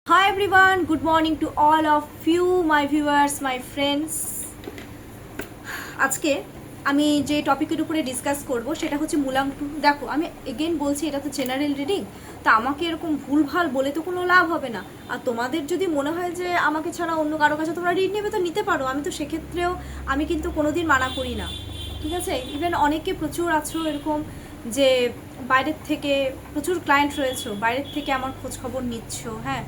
Hi everyone, good morning to all of you, my viewers, my friends. আজকে আমি যে টপিকের উপরে ডিসকাস করব সেটা হচ্ছে মুলাং টু। দেখো, আমি এগেন বলছি, এটা তো জেনারেল রিডিং, তা আমাকে এরকম ভুলভাল বলে তো কোনো লাভ হবে না। আর তোমাদের যদি মনে হয় যে আমাকে ছাড়া অন্য কারো কাছে তোমরা রিড নেবে তো নিতে পারো, আমি তো সেক্ষেত্রেও আমি কিন্তু কোনোদিন মানা করি না, ঠিক আছে। ইভেন অনেকে প্রচুর আছো এরকম যে বাইরের থেকে প্রচুর ক্লায়েন্ট রয়েছে, বাইরের থেকে আমার খোঁজ খবর নিচ্ছ, হ্যাঁ,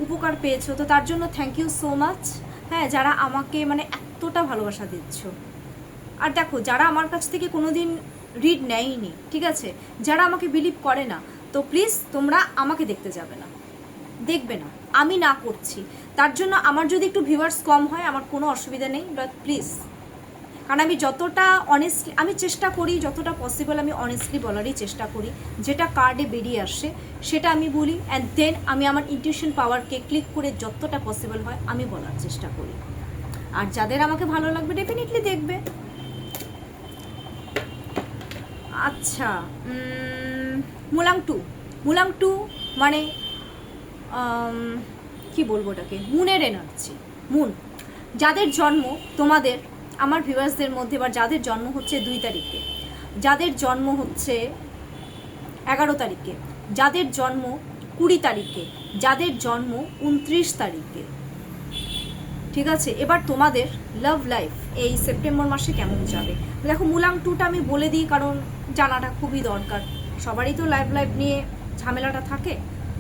উপকার পেয়েছো, তো তার জন্য থ্যাংক ইউ সো মাচ। হ্যাঁ, যারা আমাকে মানে এতটা ভালোবাসা দিচ্ছ। আর দেখো, যারা আমার কাছ থেকে কোনো দিন রিড নেয়নি, ঠিক আছে, যারা আমাকে বিলিভ করে না, তো প্লিজ তোমরা আমাকে দেখতে যাবে না, দেখবে না, আমি না করছি। তার জন্য আমার যদি একটু ভিউয়ার্স কম হয় আমার কোনো অসুবিধা নেই, বাট প্লিজ, কারণ আমি যতটা অনেস্টলি আমি চেষ্টা করি, যতটা পসিবল আমি অনেস্টলি বলারই চেষ্টা করি, যেটা কার্ডে বেরিয়ে আসে সেটা আমি বলি, অ্যান্ড দেন আমি আমার ইনটিউশন পাওয়ারকে ক্লিক করে যতটা পসিবল হয় আমি বলার চেষ্টা করি। আর যাদের আমাকে ভালো লাগবে ডেফিনেটলি দেখবে। আচ্ছা, মুলাং টু মানে কি বলবো ওটাকে, মুনের এনার্জি। মুন, যাদের জন্ম তোমাদের আমার ভিউয়ার্সদের মধ্যে, বা যাদের জন্ম হচ্ছে 2 তারিখে, যাদের জন্ম হচ্ছে 11 তারিখে, যাদের জন্ম 20 তারিখে, যাদের জন্ম 29 তারিখে, ঠিক আছে। এবার তোমাদের লাভ লাইফ এই সেপ্টেম্বর মাসে কেমন যাবে দেখো। মুলাং টুটা আমি বলে দিই কারণ জানাটা খুবই দরকার, সবারই তো লাইফ নিয়ে ঝামেলাটা থাকে,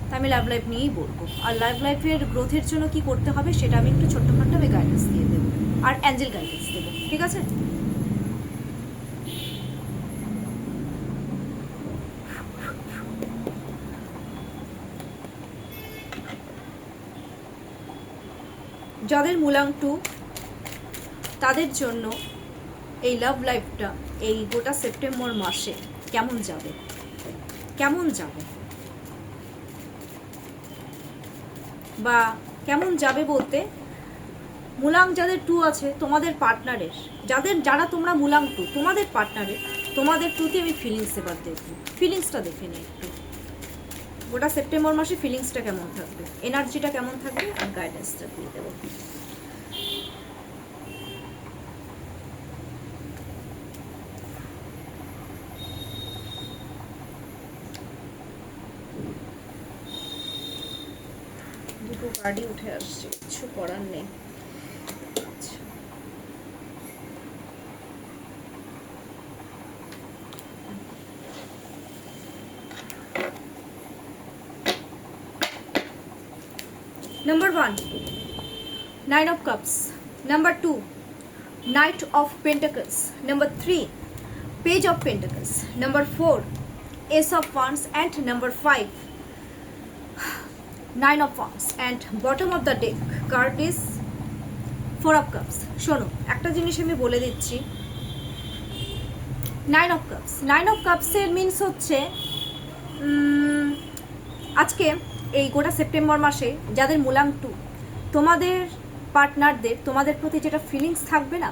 তাই আমি লাইফ নিয়েই বলবো। আর লাইফের গ্রোথের জন্য কি করতে হবে সেটা আমি একটু ছোট্টখাট্টভাবে গাইডেন্স দিয়ে দেবো, আর অ্যাঞ্জেল গাইডেন্স দেবো, ঠিক আছে। যাদের মুলাং টু তাদের জন্য এই লাভ লাইফটা এই গোটা সেপ্টেম্বর মাসে কেমন যাবে, কেমন যাবে, বা কেমন যাবে বলতে, মুলাং যাদের টু আছে তোমাদের পার্টনারের, যারা তোমরা মুলাং টু তোমাদের পার্টনারের, তোমাদের টুতে আমি ফিলিংস এবার দেখব, ফিলিংসটা দেখে নিই একটু। গোটা সেপ্টেম্বর মাসে ফিলিংসটা কেমন থাকবে, এনার্জিটা কেমন থাকবে, আর গাইডেন্সটা দিয়ে দেবো। দুটো কার্ডই উঠে আসছে, কিছু করার নেই। Number 1, Nine of Cups. Number 2, Knight of Pentacles. Number 3, Page of Pentacles. Number 4, Ace of Wands. And number 5, Nine of Wands. And bottom of the deck card is Four of Cups. শোনো, একটা জিনিস আমি বলে দিচ্ছি, Nine of Cups. Nine of Cups এর means হচ্ছে আজকে এই গোটা সেপ্টেম্বর মাসে যাদের মুলাং টু, তোমাদের পার্টনারদের তোমাদের প্রতি যেটা ফিলিংস থাকবে না,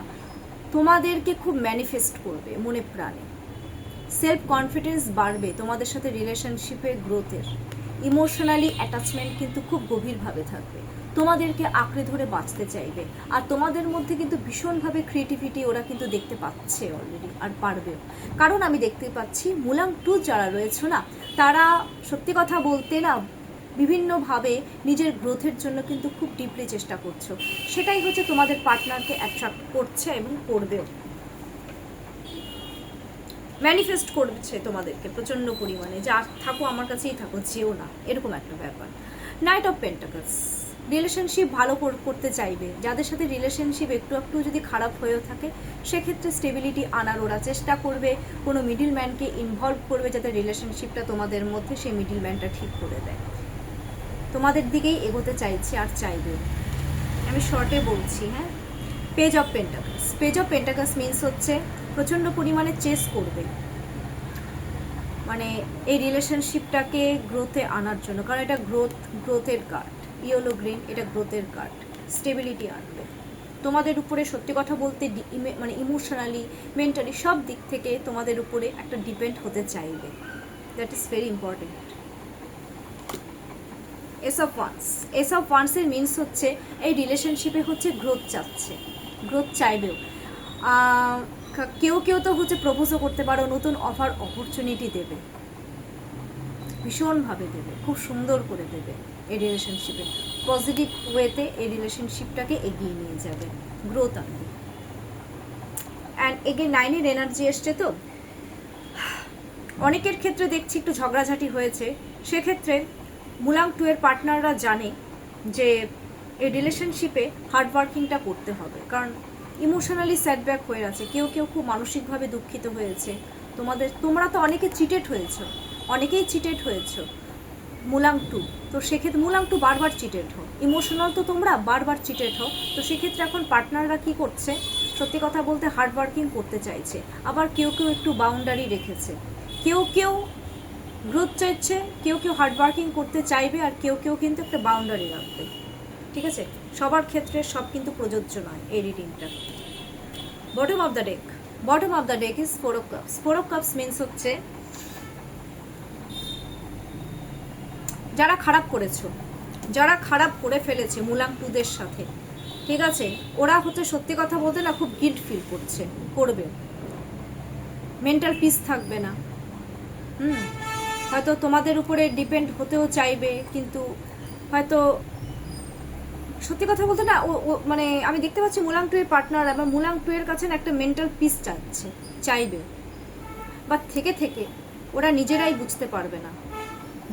তোমাদেরকে খুব ম্যানিফেস্ট করবে মনে প্রাণে, সেলফ কনফিডেন্স বাড়বে, তোমাদের সাথে রিলেশনশিপের গ্রোথের, ইমোশনালি অ্যাটাচমেন্ট কিন্তু খুব গভীরভাবে থাকবে, তোমাদেরকে আঁকড়ে ধরে বাঁচতে চাইবে। আর তোমাদের মধ্যে কিন্তু ভীষণভাবে ক্রিয়েটিভিটি ওরা কিন্তু দেখতে পাচ্ছে অলরেডি, আর পারবেও, কারণ আমি দেখতে পাচ্ছি মুলাং টু যারা রয়েছে না, তারা সত্যি কথা বলতে না বিভিন্নভাবে নিজের গ্রোথের জন্য কিন্তু খুব ডিপলি চেষ্টা করছো, সেটাই হচ্ছে তোমাদের পার্টনারকে অ্যাট্রাক্ট করছে এবং করবেও, ম্যানিফেস্ট করছে তোমাদেরকে প্রচণ্ড পরিমাণে, যে থাকো আমার কাছেই থাকো, যেও না, এরকম একটা ব্যাপার। নাইট অফ পেন্টাকলস, রিলেশনশিপ ভালো করতে চাইবে, যাদের সাথে রিলেশনশিপ একটু একটু যদি খারাপ হয়েও থাকে সেক্ষেত্রে স্টেবিলিটি আনার ওরা চেষ্টা করবে, কোনো মিডিল ম্যানকে ইনভলভ করবে যাতে রিলেশনশিপটা তোমাদের মধ্যে সেই মিডিল ম্যানটা ঠিক করে দেয়, তোমাদের দিকেই এগোতে চাইছে আর চাইবে, আমি শর্টে বলছি। হ্যাঁ, page of pentacles. Page of pentacles means হচ্ছে প্রচণ্ড পরিমাণে চেস করবে, মানে এই রিলেশনশিপটাকে গ্রোথে আনার জন্য, কারণ এটা গ্রোথের কার্ড, ইয়েলো গ্রিন, এটা গ্রোথের কার্ড, স্টেবিলিটি আনবে তোমাদের উপরে। সত্যি কথা বলতে মানে ইমোশনালি, মেন্টালি সব দিক থেকে তোমাদের উপরে একটা ডিপেন্ড হতে চাইবে, that is very important. Ace of wands. Ace of ওয়ান্সের মিনস হচ্ছে এই রিলেশনশিপে হচ্ছে গ্রোথ চাচ্ছে, গ্রোথ চাইবেও। কেউ কেউ তো হচ্ছে প্রপোজও করতে পারো, নতুন অফার অপরচুনিটি দেবে, ভীষণভাবে দেবে, খুব সুন্দর করে দেবে এই রিলেশনশিপে, পজিটিভ ওয়েতে এই রিলেশনশিপটাকে এগিয়ে নিয়ে যাবে, গ্রোথ আনবে। অ্যান্ড এগেন 9-এর এনার্জি এসছে, তো অনেকের ক্ষেত্রে দেখছি একটু ঝগড়াঝাটি হয়েছে, সেক্ষেত্রে মুলাং 2 এর পার্টনাররা জানে যে এই রিলেশনশিপে হার্ডওয়ার্কিংটা করতে হবে, কারণ ইমোশনালি সেটব্যাক হয়ে আছে, কেউ কেউ খুব মানসিকভাবে দুঃখিত হয়েছে। তোমরা তো অনেকে চিটেড হয়েছো, অনেকেই চিটেড হয়েছো মুলাং 2, তো সেক্ষেত্রে মুলাং 2 বারবার চিটেড হও, ইমোশনাল তো তোমরা বারবার চিটেড হও, তো সেক্ষেত্রে এখন পার্টনাররা কী করছে, সত্যি কথা বলতে হার্ডওয়ার্কিং করতে চাইছে, আবার কেউ কেউ একটু বাউন্ডারি রেখেছে, কেউ কেউ গ্রোথ চাইছে, কেউ কেউ হার্ডওয়ার্কিং করতে চাইবে, আর কেউ কেউ কিন্তু একটা বাউন্ডারি রাখবে, ঠিক আছে? সবার ক্ষেত্রে সব কিন্তু প্রযোজ্য নয় এই রিডিংটা। Bottom of the deck, bottom of the deck is 4 of cups. 4 of cups means হচ্ছে যারা খারাপ করেছো, যারা খারাপ করে ফেলেছে মুলাং 2দের সাথে, ঠিক আছে, ওরা হচ্ছে সত্যি কথা বলতে না খুব গিল্ট ফিল করবে, মেন্টাল পিস থাকবে না, হয়তো তোমাদের উপরে ডিপেন্ড হতেও চাইবে, কিন্তু হয়তো সত্যি কথা বলতে না মানে আমি দেখতে পাচ্ছি মুলাং 2 এর পার্টনার এবং মুলাং 2 এর কাছে একটা মেন্টাল পিস চাইবে, বা থেকে ওরা নিজেরাই বুঝতে পারবে না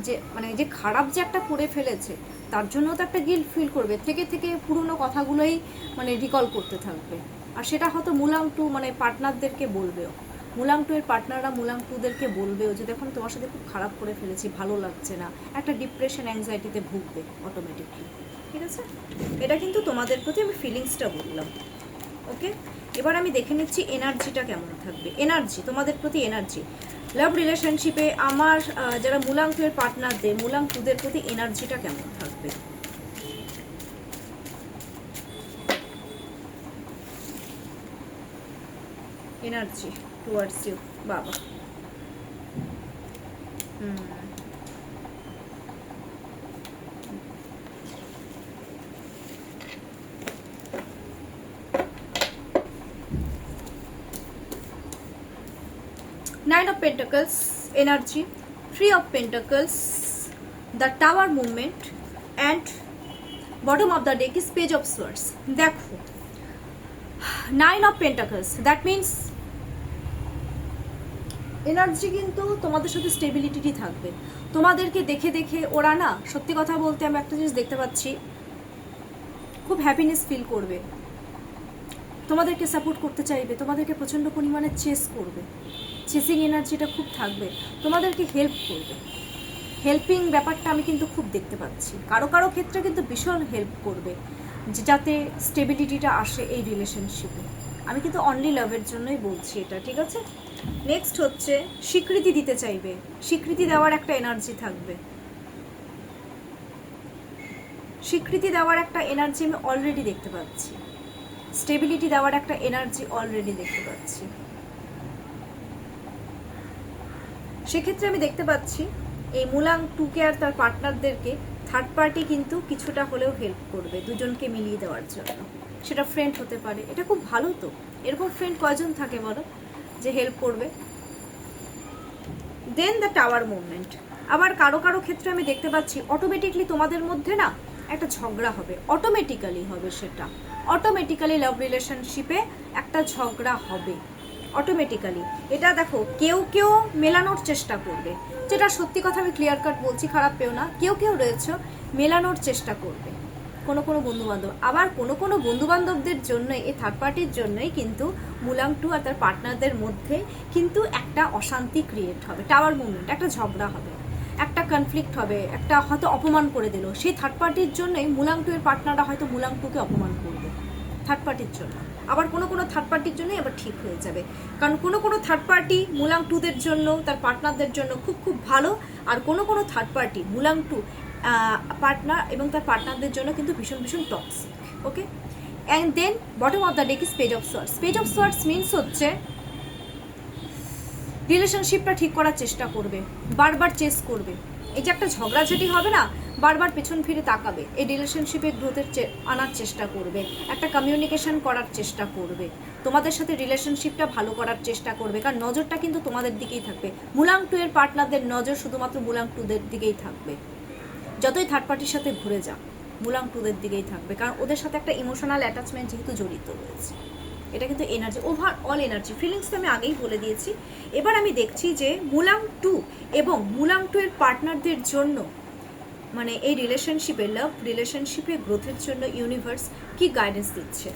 যে মানে যে খারাপ যে একটা করে ফেলেছে, তার জন্য তো একটা গিল্ট ফিল করবে, থেকে পুরনো কথাগুলোই মানে রিকল করতে থাকবে, আর সেটা হয়তো মুলাং 2 মানে পার্টনারদেরকে বলবেও, মুলাং 2 এর পার্টনাররা মুলাং 2দেরকে বলবেও যে দেখুন তোমার সাথে খুব খারাপ করে ফেলেছি, ভালো লাগছে না, একটা ডিপ্রেশন অ্যাংজাইটিতে ভুগবে অটোমেটিকলি, ঠিক আছে? এটা কিন্তু তোমাদের প্রতি আমি ফিলিংসটা বললাম, ওকে? এবার আমি দেখে নিচ্ছি এনার্জিটা কেমন থাকবে, এনার্জি তোমাদের প্রতি, এনার্জি লাভ রিলেশনশিপে আমার যারা মুলাং 2 এর পার্টনারদের, মুলাং 2দের প্রতি এনার্জিটা কেমন থাকবে। এনার্জি টুয়ার্ডস ইউ, বাবা, Nine of Pentacles energy, 3 of Pentacles, the Tower movement, and bottom of the deck is Page of Swords. দেখো 9 of Pentacles, that means energy কিন্তু তোমাদের সাথে স্টেবিলিটি থাকবে, তোমাদেরকে দেখে ওরা না সত্যি কথা বলতে আমি একটা জিনিস দেখতে পাচ্ছি, খুব হ্যাপিনেস ফিল করবে, তোমাদেরকে সাপোর্ট করতে চাইবে, তোমাদেরকে প্রচণ্ড পরিমাণে চেস করবে, চেসিং এনার্জিটা খুব থাকবে, তোমাদেরকে হেল্প করবে, হেল্পিং ব্যাপারটা আমি কিন্তু খুব দেখতে পাচ্ছি, কারো ক্ষেত্রে কিন্তু ভীষণ হেল্প করবে যাতে স্টেবিলিটিটা আসে এই রিলেশনশিপে। আমি কিন্তু অনলি লাভের জন্যই বলছি এটা, ঠিক আছে? নেক্সট হচ্ছে স্বীকৃতি দিতে চাইবে, স্বীকৃতি দেওয়ার একটা এনার্জি থাকবে, স্বীকৃতি দেওয়ার একটা এনার্জি আমি অলরেডি দেখতে পাচ্ছি, স্টেবিলিটি দেওয়ার একটা এনার্জি অলরেডি দেখতে পাচ্ছি। সেক্ষেত্রে আমি দেখতে পাচ্ছি এই মুলাং 2কে আর তার পার্টনারদেরকে থার্ড পার্টি কিন্তু কিছুটা হলেও হেল্প করবে দুজনকে মিলিয়ে দেওয়ার জন্য, সেটা ফ্রেন্ড হতে পারে, এটা খুব ভালো। তো এরকম ফ্রেন্ড কয়জন থাকে বলো যে হেল্প করবে। দেন দ্য টাওয়ার মুভমেন্ট, আবার কারো ক্ষেত্রে আমি দেখতে পাচ্ছি অটোমেটিকলি তোমাদের মধ্যে না একটা ঝগড়া হবে, অটোমেটিক্যালি হবে, সেটা অটোমেটিক্যালি লাভ রিলেশনশিপে একটা ঝগড়া হবে অটোমেটিক্যালি। এটা দেখো কেউ মেলানোর চেষ্টা করবে, যেটা সত্যি কথা আমি ক্লিয়ার কাট বলছি, খারাপ পেও না, কেউ রয়েছে মেলানোর চেষ্টা করবে কোনো বন্ধুবান্ধব, আবার কোনো বন্ধুবান্ধবদের জন্যই, এই থার্ড পার্টির জন্যই কিন্তু মুলাং 2 আর তার পার্টনারদের মধ্যে কিন্তু একটা অশান্তি ক্রিয়েট হবে, টাওয়ার মুভমেন্ট, একটা ঝগড়া হবে, একটা কনফ্লিক্ট হবে, একটা হয়তো অপমান করে দিল সেই থার্ড পার্টির জন্যই মুলাং 2 এর পার্টনাররা হয়তো মুলাং 2কে অপমান করবে থার্ড পার্টির জন্য, আবার কোনো থার্ড পার্টির জন্যই আবার ঠিক হয়ে যাবে, কারণ কোনো থার্ড পার্টি মুলাং 2দের জন্য, তার পার্টনারদের জন্য খুব ভালো, আর কোনো থার্ড পার্টি মুলাং 2 পার্টনার এবং তার পার্টনারদের জন্য কিন্তু ভীষণ toxic, okay? And then bottom of the deck is page of swords. Page of swords means হচ্ছে রিলেশনশিপটা ঠিক করার চেষ্টা করবে, বারবার চেস করবে, এই যে একটা ঝগড়াঝাটি হবে না, বারবার পেছন ফিরে তাকাবে, এই রিলেশনশিপে গ্রোথের আনার চেষ্টা করবে, একটা কমিউনিকেশন করার চেষ্টা করবে, তোমাদের সাথে রিলেশনশিপটা ভালো করার চেষ্টা করবে, কারণ নজরটা কিন্তু তোমাদের দিকেই থাকবে। মুলাং টু এর পার্টনারদের নজর শুধুমাত্র মুলাং টুদের দিকেই থাকবে। যতই থার্ড পার্টির সাথে ঘুরে যাও, মুলাং টুদের দিকেই থাকবে, কারণ ওদের সাথে একটা ইমোশনাল অ্যাটাচমেন্ট যেহেতু জড়িত রয়েছে। এটা কিন্তু এনার্জি, ওভারঅল এনার্জি, ফিলিংস তো আমি আগেই বলে দিয়েছি। এবার আমি দেখছি যে মুলাং টু এবং মুলাং টু এর পার্টনারদের জন্য মানে এই রিলেশনশিপে, লাভ রিলেশনশিপে গ্রোথের জন্য ইউনিভার্স কি গাইডেন্স দিচ্ছে।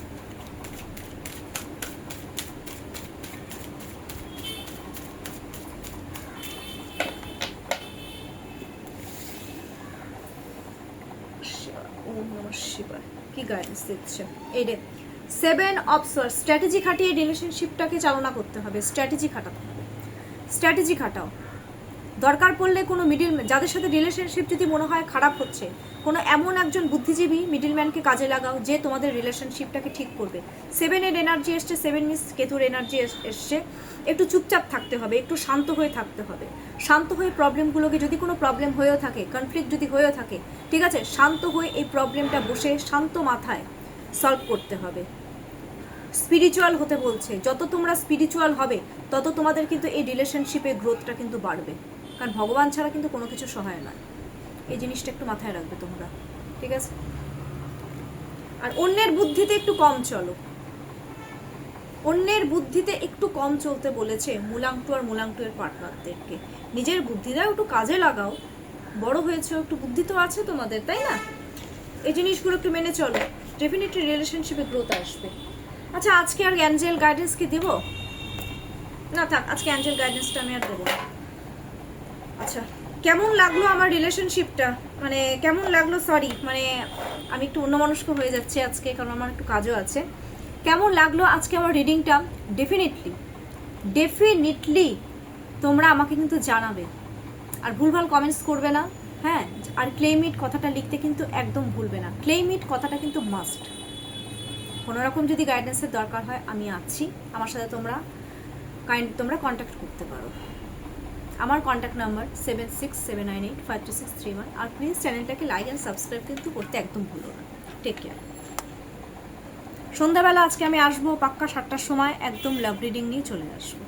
কি গাইডেন্স দিচ্ছে এই রে, 7 অফ সোয়ার্ডস। স্ট্র্যাটেজি খাটিয়ে রিলেশনশিপটাকে চালনা করতে হবে, স্ট্র্যাটেজি খাটাতে হবে, স্ট্র্যাটেজি খাটাও। দরকার পড়লে কোনো যাদের সাথে রিলেশনশিপ যদি মনে হয় খারাপ হচ্ছে, কোনো এমন একজন বুদ্ধিজীবী মিডিলম্যানকে কাজে লাগাও যে তোমাদের রিলেশনশিপটাকে ঠিক করবে। 7-এর এনার্জি এসছে, 7 মিস কেতুর এনার্জি এসছে। একটু চুপচাপ থাকতে হবে, একটু শান্ত হয়ে থাকতে হবে, শান্ত হয়ে প্রবলেমগুলোকে, যদি কোনো প্রবলেম হয়েও থাকে, কনফ্লিক্ট যদি হয়েও থাকে, ঠিক আছে, শান্ত হয়ে এই প্রবলেমটা বসে শান্ত মাথায় সলভ করতে হবে। স্পিরিচুয়াল হতে বলছে, যত তোমরা স্পিরিচুয়াল হবে তত তোমাদের কিন্তু এই রিলেশনশিপে গ্রোথটা কিন্তু বাড়বে, কারণ ভগবান ছাড়া কিন্তু কোনো কিছু সহায় নয়। এই জিনিসটা একটু মাথায় রাখবে তোমরা, ঠিক আছে। আর অন্যের বুদ্ধিতে একটু কম চলো, অন্যের বুদ্ধিতে একটু কম চলতে বলেছে মুলাং টু আর মুলাং টু এর পার্টনারদেরকে। নিজের বুদ্ধিটাও একটু কাজে লাগাও, বড় হয়েছে, একটু বুদ্ধি তো আছে তোমাদের, তাই না? এই জিনিসগুলো একটু মেনে চলো, ডেফিনেটলি রিলেশনশিপে গ্রোথ আসবে। আচ্ছা, আজকে আর অ্যাঞ্জেল গাইডেন্স কি দিব না? থাক, আজকে অ্যাঞ্জেল গাইডেন্সটা আমি আর দেবো না। আচ্ছা, কেমন লাগলো আমার রিলেশনশিপটা, মানে কেমন লাগলো, সরি মানে আমি একটু অন্যমনস্ক হয়ে যাচ্ছি আজকে, কারণ আমার একটু কাজও আছে। কেমন লাগলো আজকে আমার রিডিংটা? ডেফিনেটলি তোমরা আমাকে কিন্তু জানাবে, আর ভুলভাল কমেন্টস করবে না, হ্যাঁ। আর ক্লেম ইট কথাটা লিখতে কিন্তু একদম ভুলবে না, ক্লেম ইট কথাটা কিন্তু মাস্ট। কোনো রকম যদি গাইডেন্সের দরকার হয় আমি আছি, আমার সাথে তোমরা কন্ট্যাক্ট করতে পারো। আমার কন্ট্যাক্ট নাম্বার 7679852631। আর প্লিজ চ্যানেলটাকে লাইক অ্যান্ড সাবস্ক্রাইব কিন্তু করতে একদম ভুলো না। Take care. সন্ধ্যাবেলা আজকে আমি আসবো পাক্কা 7টার সময়, একদম লাভ রিডিং নিয়ে চলে আসবো।